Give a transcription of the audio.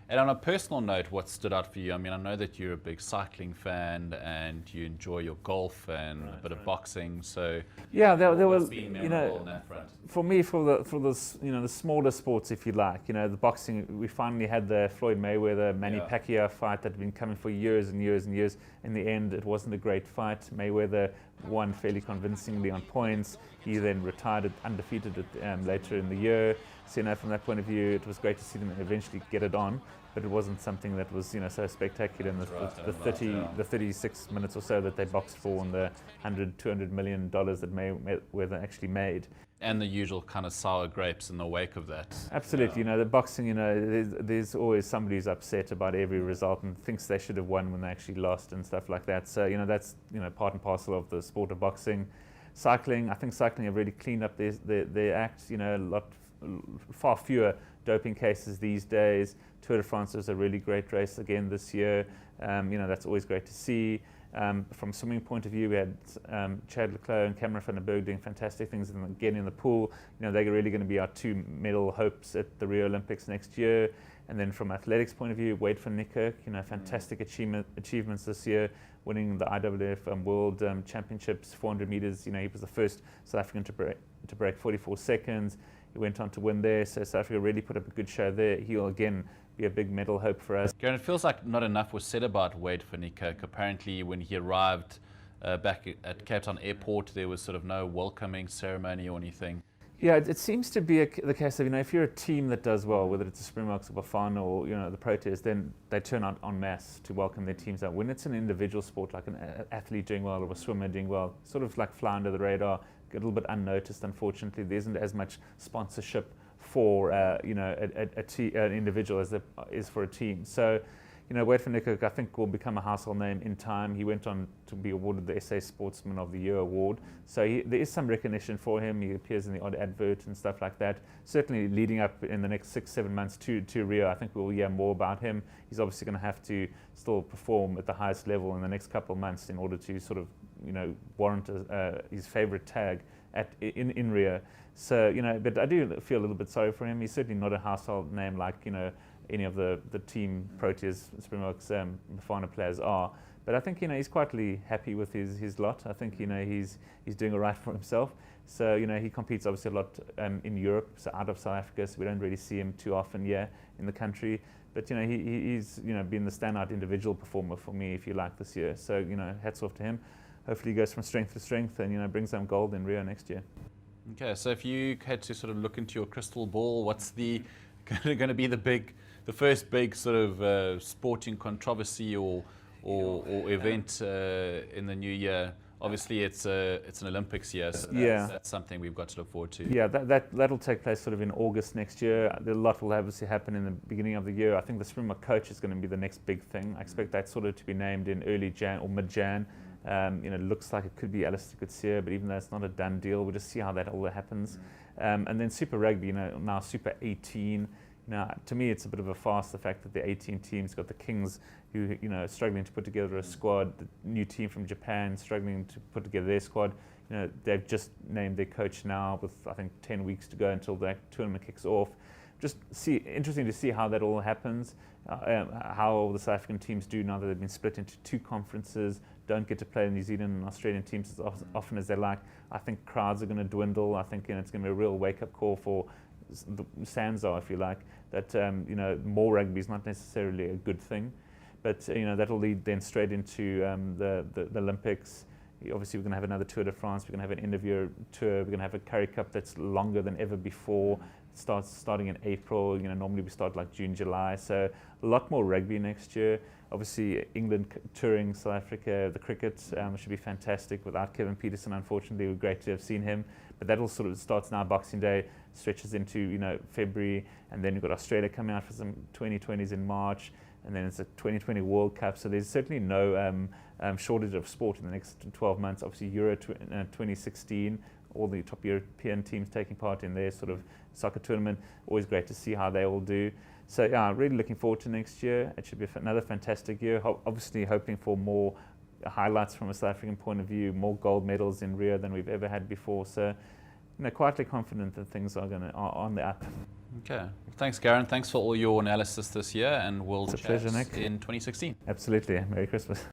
And on a personal note, what stood out for you? I mean, I know that you're a big cycling fan and you enjoy your golf and a bit of boxing. So, Yeah, there what's was, been you memorable know, on that front? for me, for the the smaller sports, if you like, the boxing. We finally had the Floyd Mayweather Manny Pacquiao fight that had been coming for years and years and years. In the end, it wasn't a great fight. Mayweather won fairly convincingly on points. He then retired undefeated later in the year. So from that point of view, it was great to see them eventually get it on. But it wasn't something that was so spectacular in the 36 minutes or so that they boxed for, and the $200 million that Mayweather actually made. And the usual kind of sour grapes in the wake of that. Absolutely, the boxing, there's always somebody who's upset about every result and thinks they should have won when they actually lost and stuff like that. So that's part and parcel of the sport of boxing. Cycling, I think cycling have really cleaned up their act. Far fewer doping cases these days. Tour de France was a really great race again this year. That's always great to see. From a swimming point of view, we had Chad Leclerc and Cameron van der Berg doing fantastic things again in the pool. They're really going to be our two medal hopes at the Rio Olympics next year. And then from athletics point of view, Wade van Niekerk, fantastic achievements this year, winning the IAAF World Championships 400 meters. He was the first South African to break 44 seconds. He went on to win there, so South Africa really put up a good show there. He'll again be a big medal hope for us. Geraint, it feels like not enough was said about Wade van Niekerk. Apparently, when he arrived back at Cape Town Airport, there was sort of no welcoming ceremony or anything. Yeah, it seems to be the case of, if you're a team that does well, whether it's the Springboks or Bafana or, the Proteas, then they turn out en masse to welcome their teams out. When it's an individual sport, like an athlete doing well or a swimmer doing well, sort of like fly under the radar, get a little bit unnoticed, unfortunately. There isn't as much sponsorship for, an individual as there is for a team. So, Wade van Niekerk, I think, will become a household name in time. He went on to be awarded the SA Sportsman of the Year award. So there is some recognition for him. He appears in the odd advert and stuff like that. Certainly leading up in the next 6-7 months to Rio, I think we'll hear more about him. He's obviously going to have to still perform at the highest level in the next couple of months in order to sort of, warrant his favorite tag in Rio. So, but I do feel a little bit sorry for him. He's certainly not a household name like, any of the team Proteas, Springboks, Bafana players are. But I think, he's quietly happy with his lot. I think, he's doing all right for himself. So, he competes obviously a lot in Europe, so out of South Africa, so we don't really see him too often in the country. But, he's, been the standout individual performer for me, if you like, this year. So, hats off to him. Hopefully he goes from strength to strength and, brings some gold in Rio next year. Okay, so if you had to sort of look into your crystal ball, what's going to be the first big sort of sporting controversy or event in the new year? Obviously, it's an Olympics year, so that's something we've got to look forward to. Yeah, that'll take place sort of in August next year. A lot will obviously happen in the beginning of the year. I think the Springbok coach is going to be the next big thing. I expect that sort of to be named in early Jan or mid-Jan. It looks like it could be Alistair Coetzee, but even though it's not a done deal, we'll just see how that all happens. And then Super Rugby, now Super 18. To me, it's a bit of a farce, the fact that the 18 teams got the Kings, who, are struggling to put together a squad, the new team from Japan struggling to put together their squad. They've just named their coach now with, I think, 10 weeks to go until that tournament kicks off. Just interesting to see how that all happens, how the South African teams do now that they've been split into two conferences, don't get to play the New Zealand and Australian teams as often as they like. I think crowds are going to dwindle. I think it's going to be a real wake-up call for the SANZAAR, if you like, that more rugby is not necessarily a good thing, but that'll lead then straight into the Olympics. Obviously, we're going to have another Tour de France. We're going to have an end-of-year tour. We're going to have a Currie Cup that's longer than ever before. It starting in April. Normally we start like June, July. So a lot more rugby next year. Obviously, England touring South Africa. The cricket should be fantastic. Without Kevin Peterson, unfortunately, we're great to have seen him. But that all sort of starts now. Boxing Day stretches into February, and then we've got Australia coming out for some 2020s in March, and then it's a 2020 World Cup. So there's certainly no shortage of sport in the next 12 months. Obviously, Euro 2016, all the top European teams taking part in their sort of soccer tournament. Always great to see how they all do. So yeah, really looking forward to next year. It should be another fantastic year. Obviously hoping for more highlights from a South African point of view, more gold medals in Rio than we've ever had before. So, quietly confident that things are on the up. Okay. Thanks, Garen. Thanks for all your analysis this year, and we'll It's a chat pleasure, Nick. in 2016. Absolutely. Merry Christmas.